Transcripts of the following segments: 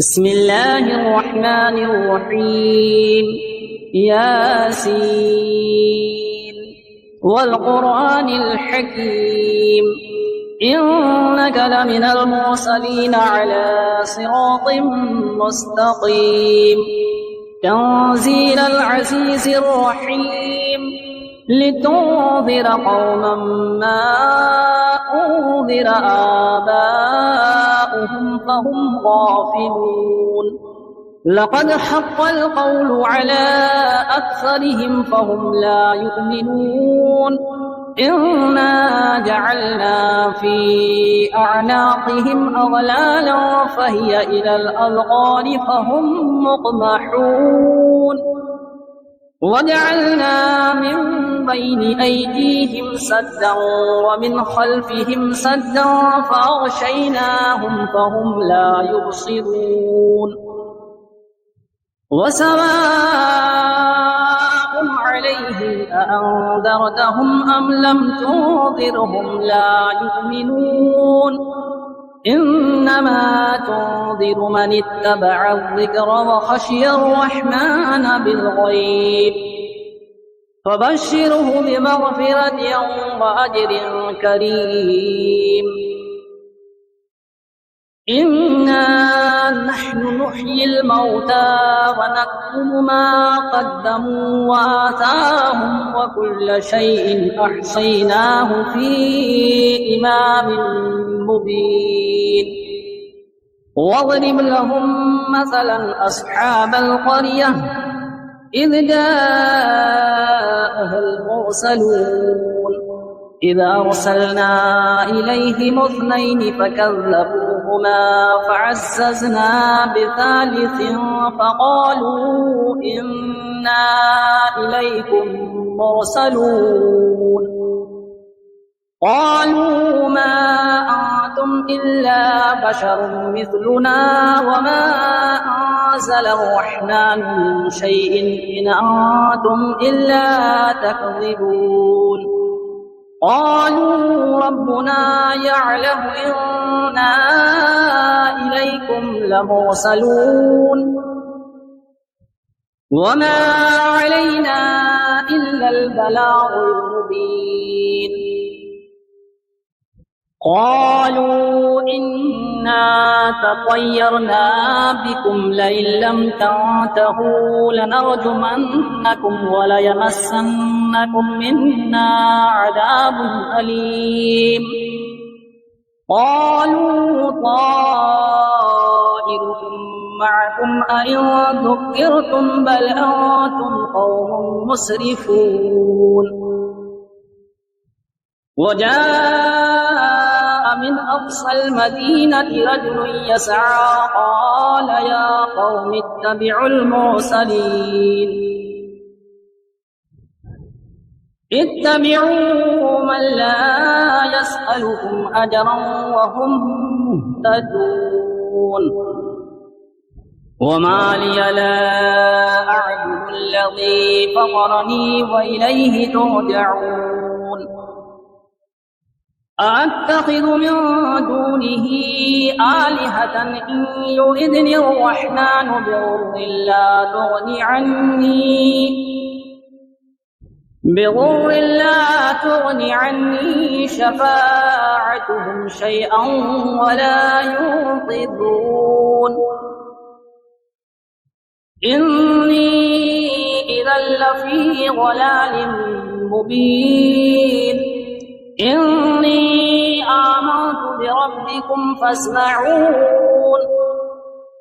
بسم الله الرحمن الرحيم. ياسين والقرآن الحكيم إنك لمن المرسلين على صراط مستقيم تنزيل العزيز الرحيم لتنذر قوما ما أنذر آباؤهم فهم غافلون لقد حق القول على أكثرهم فهم لا يؤمنون إنا جعلنا في أعناقهم أغلالا فهي إلى الأذقان فهم مقمحون وجعلنا من بين أيديهم سدا ومن خلفهم سدا فأغشيناهم فهم لا يبصرون وسواء عليهم أأنذرتهم أم لم تنذرهم لا يؤمنون إنما تنذر من اتبع الذكر وخشي الرحمن بالغيب فبشره بمغفرة وأجر كريم إنا نحن نحيي الموتى ونكتب ما قدموا وآثارهم وكل شيء أحصيناه في إمام مبين واضرب لهم مثلا أصحاب القرية إذ جاءها المرسلون إذا أرسلنا إليهم اثنين فكذبوهما فعززنا بثالث فقالوا إنا إليكم مرسلون قالوا ما أنتم إلا بشر مثلنا وما أنزل الرحمن من شيء إن أنتم إلا تكذبون قالوا ربنا يعلم إنا إليكم لمرسلون وما علينا إلا البلاغ المبين قالوا إنا تطيرنا بكم لئن لم تنتهوا لنرجمنكم وليمسنكم منا عذاب أليم قالوا طائركم معكم أئن ذكرتم بل أنتم قوم مسرفون وجاء من أقصى المدينة رجل يسعى قال يا قوم اتبعوا المرسلين اتبعوا من لا يسألكم أجرا وهم مهتدون وما لي لا أعبد الذي فطرني وإليه ترجعون أأتخذ من دونه آلهة إن يردني الرحمن بضر لا تغني عني شفاعتهم شيئا ولا ينقذون إني إذا لفي ضلال مبين إني آمنت بربكم فاسمعون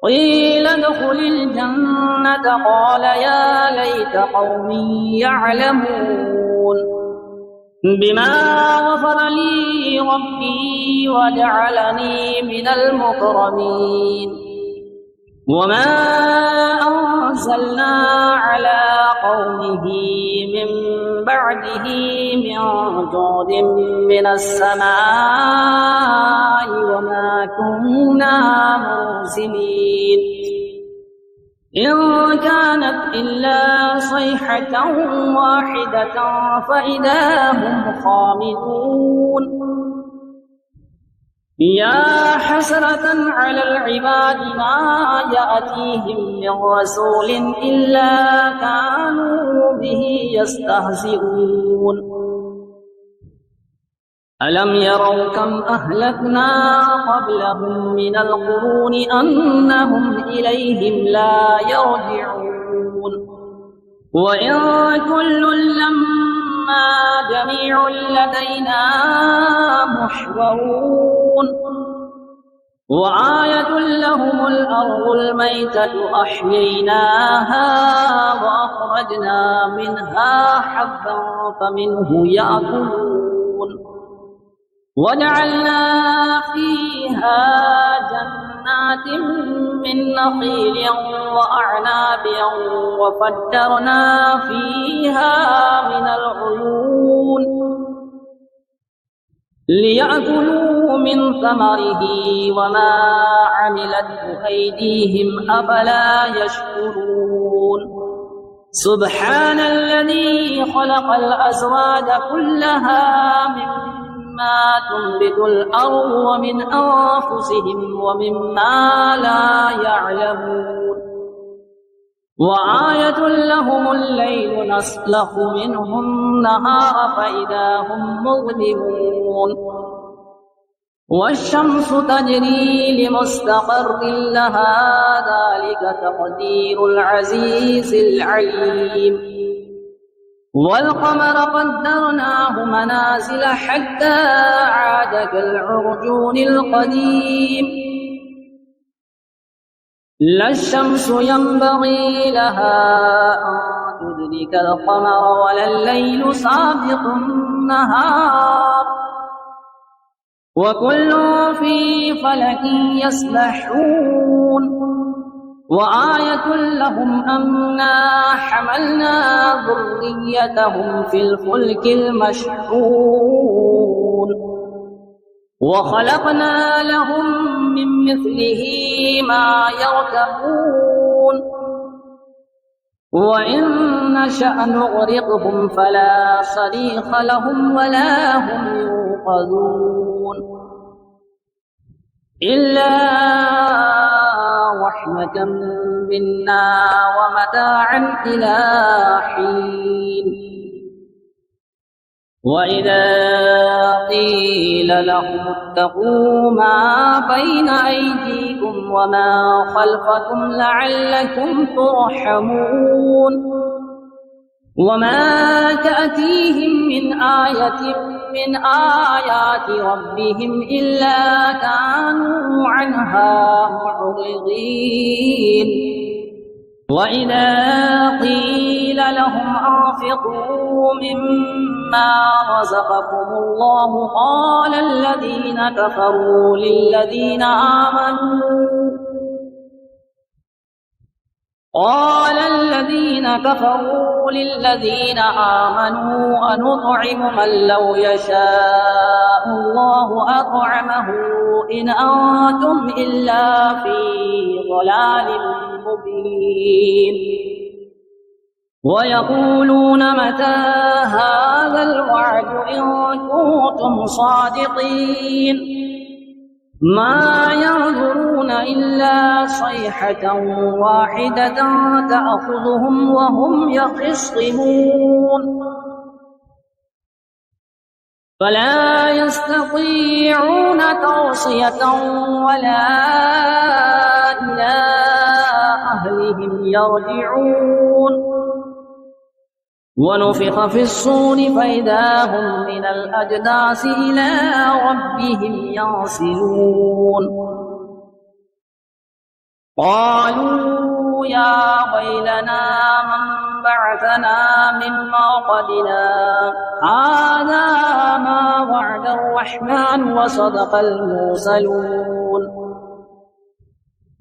قيل ادخل الجنة قال يا ليت قومي يعلمون بما غفر لي ربي وجعلني من المكرمين وما أنزلنا على قومه من بعده من جود من السماء وما كنا منزلين إن كانت إلا صيحة واحدة فإذا هم خامدون يا حسرة على العباد ما يأتيهم من رسول إلا كانوا به يستهزئون ألم يروا كم أهلكنا قبلهم من القرون أنهم إليهم لا يرجعون وإن كل لما جميع لدينا محضرون وآية لهم الأرض الميتة أحييناها وأخرجنا منها حبا فمنه يأكلون وجعلنا فيها جنات من نخيل وأعناب وفجرنا فيها من العيون ليأكلوا من ثمره وما عملته أيديهم أفلا يشكرون سبحان الذي خلق الأزواج كلها مما تنبت الأرض ومن أنفسهم ومما لا يعلمون وآية لهم الليل نسلخ منه النهار فإذا هم مظلمون والشمس تجري لمستقر لها ذلك تقدير العزيز العليم والقمر قدرناه منازل حتى عاد كالعرجون القديم لا الشمس ينبغي لها أن تدرك القمر ولا الليل سابق النهار وكل في فلك يسبحون وآية لهم أنا حملنا ذريتهم في الفلك المشحون وخلقنا لهم من مثله ما يركبون وإن نشأ نغرقهم فلا صريخ لهم ولا هم ينقذون إلا رحمة منا ومتاعا إلى حين وإذا قيل لهم اتقوا ما بين أيديكم وما خلفكم لعلكم ترحمون وما تأتيهم من آية من آيات ربهم إلا كانوا عنها معرضين وإذا قيل لهم أنفقوا مما رزقكم الله قال الذين كفروا للذين آمنوا أنطعم من لو يشاء الله أطعمه إن أنتم إلا في ضلال مبين ويقولون متى هذا الوعد إن كنتم صادقين ما ينظرون إلا صيحة واحدة تأخذهم وهم يخصمون فلا يستطيعون توصية ولا إلى أهلهم يرجعون ونفخ في الصور فإذا هم من الأجداث إلى ربهم ينسلون قالوا يا ويلنا من بعثنا من مرقدنا هذا ما وعد الرحمن وصدق المرسلون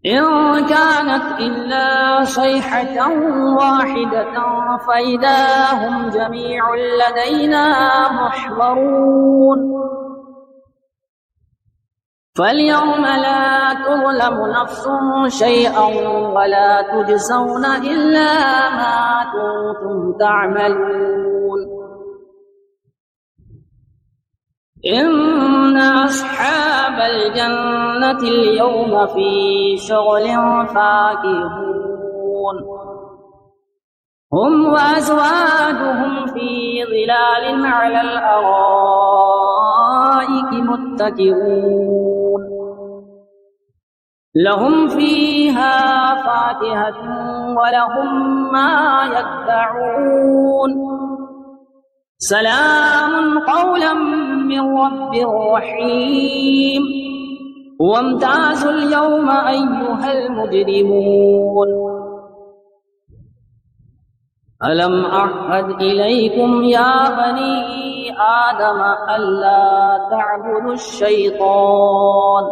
إن كانت إلا صيحة واحدة فإذا هم جميع لدينا محضرون فاليوم لا تظلم نفس شيئا ولا تجزون إلا ما كنتم تعملون إن أصحاب الجنة اليوم في شغل فاكهون هم وأزواجهم في ظلال على الأرائك متكئون لهم فيها فاكهة ولهم ما يدعون سلام قولا من رب رحيم وامتازوا اليوم أيها المجرمون ألم أعهد إليكم يا بني آدم ألا تعبدوا الشيطان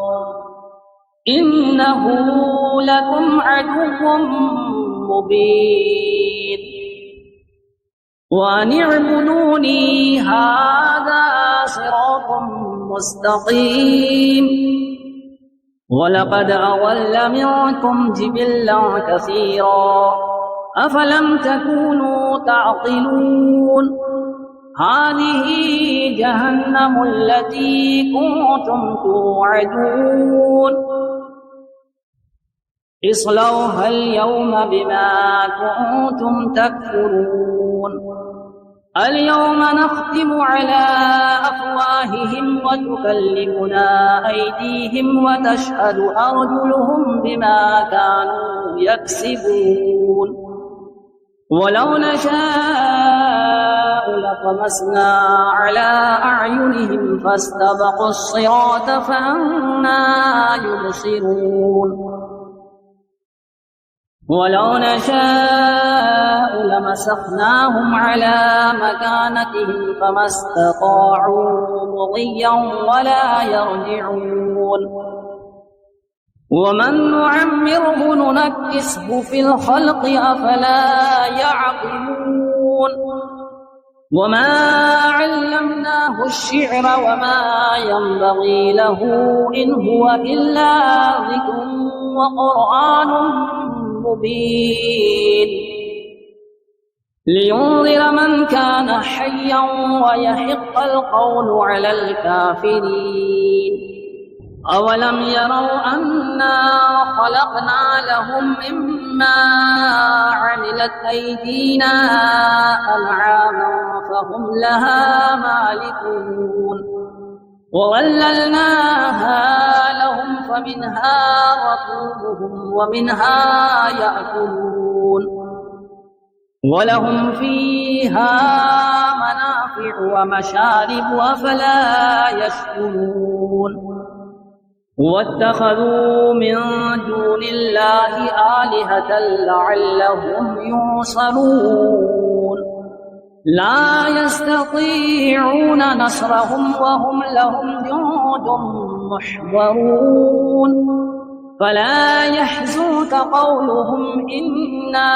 إنه لكم عدو مبين وأن اعبدوني هذا صراط مستقيم ولقد أضل منكم جبلا كثيرا أفلم تكونوا تعقلون هذه جهنم التي كنتم توعدون اصلوها اليوم بما كنتم تكفرون اليوم نختم على أفواههم وتكلمنا أيديهم وتشهد أرجلهم بما كانوا يكسبون ولو نشاء لطمسنا على أعينهم فاستبقوا الصراط فأنى يبصرون ولو نشاء لمسخناهم على مكانتهم فما استطاعوا مضيا ولا يرجعون ومن نعمره ننكسه في الخلق أفلا يعقلون وما علمناه الشعر وما ينبغي له إن هو إلا ذكر وقرآن مبين لينذر من كان حيا ويحق القول على الكافرين أولم يروا أنا خلقنا لهم مما عملت أيدينا أنعاما فهم لها مالكون وظللناها لهم فمنها ركوبهم ومنها يأكلون ولهم فيها منافع ومشارب أفلا يشكرون واتخذوا من دون الله آلهة لعلهم ينصرون لا يستطيعون نصرهم وهم لهم جند محضرون فلا يحزنك قولهم إنا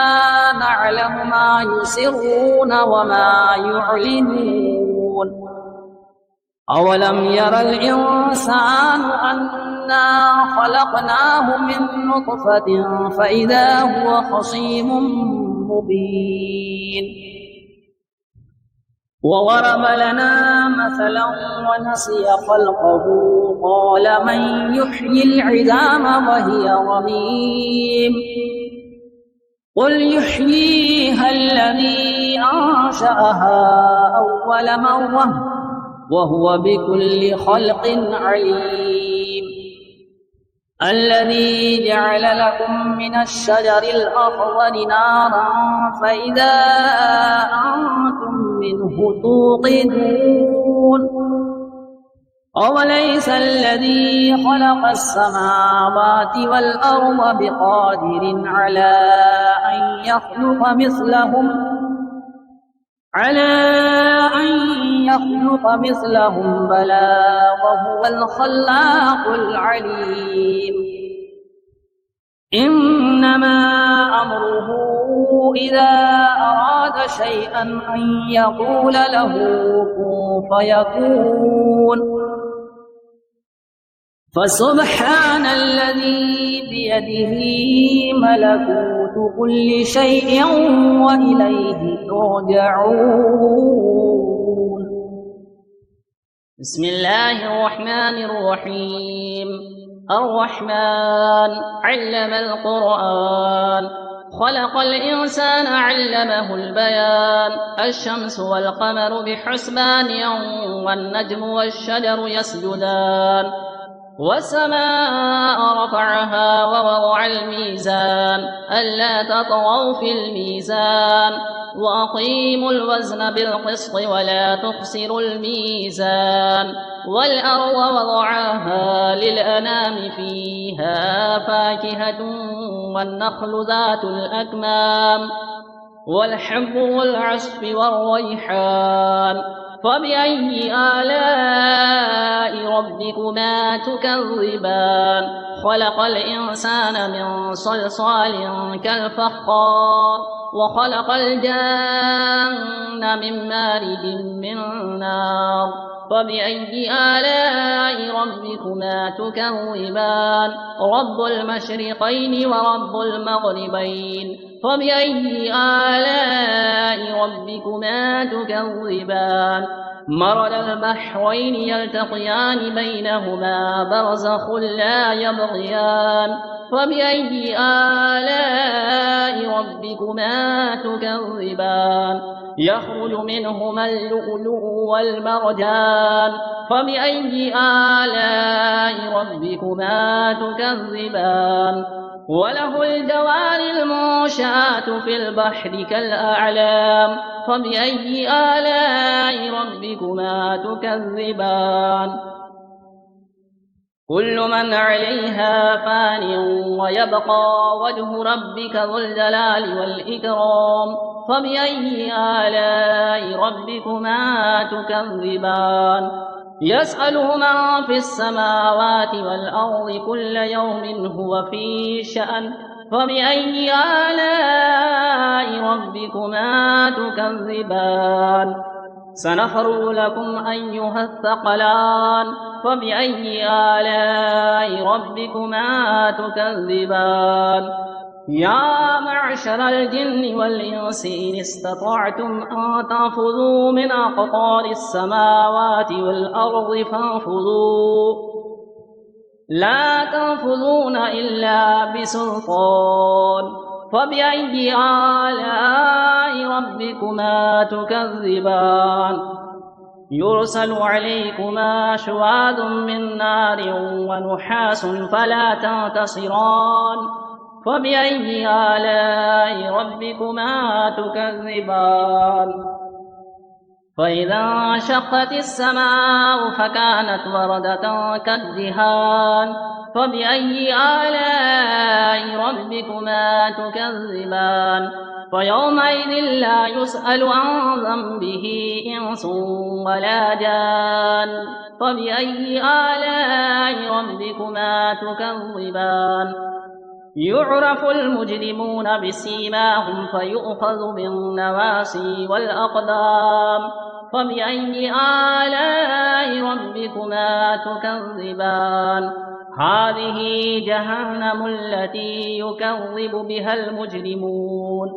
نعلم ما يسرون وما يعلنون أولم ير الإنسان أنا خلقناه من نطفة فإذا هو خصيم مبين وضرب لنا مثلا ونسي خلقه قال من يحيي العظام وهي رميم قل يحييها الذي أنشأها أول مرة وهو بكل خلق عليم الذي جعل لكم من الشجر الأخضر نارا فإذا أنتم منه توقدون أوليس الذي خلق السماوات والأرض بقادر على أن يخلق مثلهم بلى وهو الخلاق العليم إنما أمره إذا أراد شيئا أن يقول له كن فيكون فسبحان الذي بيده ملكوت كل شيء وإليه ترجعون بسم الله الرحمن الرحيم. الرحمن علم القرآن، خلق الإنسان علمه البيان. الشمس والقمر بحسبان، والنجم والشجر يسجدان. والسماء رفعها ووضع الميزان، ألا تطغوا في الميزان، وأقيموا الوزن بالقسط ولا تخسروا الميزان. والأرض وضعها للأنام، فيها فاكهة والنخل ذات الأكمام، والحب والعصف والريحان. فبأي آلاء ربكما تكذبان؟ خلق الإنسان من صلصال كالفخار، وخلق الجن من مارج من نار. فبأي آلاء ربكما تكذبان؟ رب المشرقين ورب المغربين. فبأي آلاء ربكما تكذبان؟ مرج البحرين يلتقيان، بينهما برزخ لا يبغيان. فبأي آلاء ربكما تكذبان؟ يخرج منهما اللؤلؤ والمرجان. فبأي آلاء ربكما تكذبان؟ وله الجوار المنشآت في البحر كالأعلام. فبأي آلاء ربكما تكذبان؟ كل من عليها فان، ويبقى وجه ربك ذو الجلال والإكرام. فبأي آلاء ربكما تكذبان؟ يسأله من في السماوات والأرض، كل يوم هو في شأن. فبأي آلاء ربكما تكذبان؟ سنفرغ لكم أيها الثقلان. فبأي آلاء ربكما تكذبان؟ يا معشر الجن والإنس، إن استطعتم أن تنفذوا من أقطار السماوات والأرض فانفذوا، لا تنفذون إلا بسلطان. فبأي آلاء ربكما تكذبان؟ يرسل عليكما شواظ من نار ونحاس فلا تنتصران. فبأي آلاء ربكما تكذبان؟ فإذا انشقت السماء فكانت وردة كالدهان. فبأي آلاء ربكما تكذبان؟ فيومئذ لا يسأل عن ذنبه إنس ولا جان. فبأي آلاء ربكما تكذبان؟ يعرف المجرمون بسيماهم، فيؤخذ بالنواصي والأقدام. فبأي آلاء ربكما تكذبان؟ هذه جهنم التي يكذب بها المجرمون،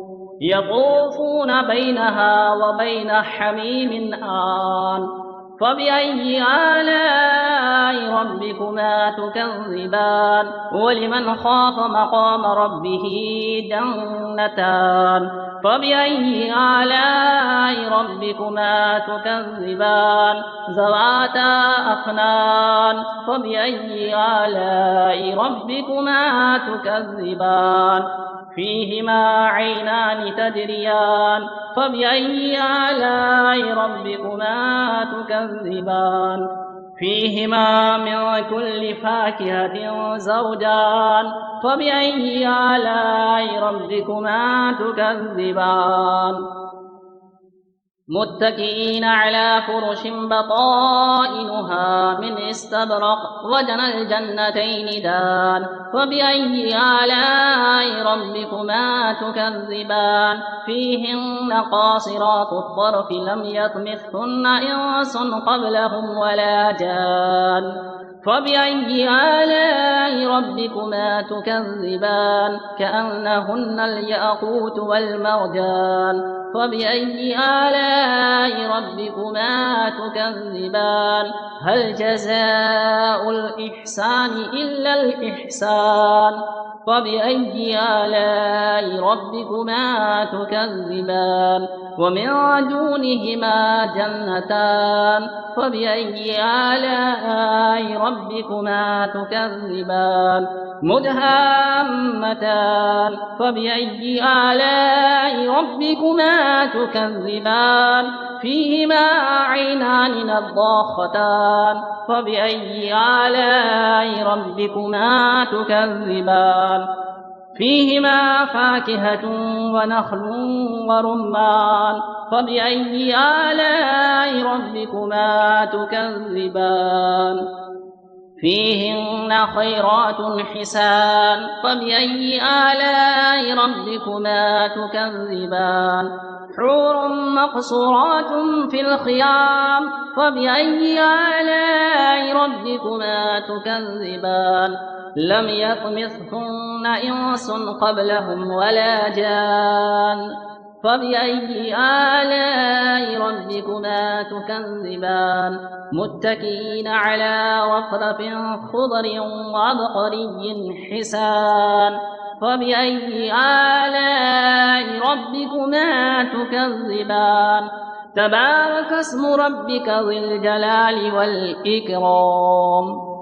يطوفون بينها وبين حميم آن. فبأي آلاء ربكما تكذبان؟ ولمن خاف مقام ربه جنتان. فبأي آلاء ربكما تكذبان؟ ذواتا أفنان. فبأي آلاء ربكما تكذبان؟ فيهما عينان تجريان. فبأي آلاء ربكما تكذبان؟ فيهما من كل فاكهة زوجان. فبأي آلاء ربكما تكذبان؟ متكئين على فرش بطائنها من استبرق، وجنى الجنتين دان. فبأي آلاء ربكما تكذبان؟ فيهن قاصرات الطرف لم يطمثهن إنس قبلهم ولا جان. فبأي آلاء ربكما تكذبان كأنهن الياقوت والمرجان فبأي آلاء ربكما تكذبان هل جزاء الإحسان إلا الإحسان فبأي آلاء ربكما تكذبان ومن دونهما جنتان فبأي آلاء ربكما تكذبان مدهامتان فبأي آلاء ربكما تكذبان فيهما عينان نضاختان فبأي آلاء ربكما تكذبان فيهما فاكهة ونخل ورمان فبأي آلاء ربكما تكذبان فيهن خيرات حسان فبأي آلاء ربكما تكذبان حور مقصورات في الخيام فبأي آلاء ربكما تكذبان لم يطمثهن إنس قبلهم ولا جان فبأي آلاء ربكما تكذبان متكئين على رفرف خضر وعبقري حسان فبأي آلاء ربكما تكذبان تبارك اسم ربك ذي الجلال والإكرام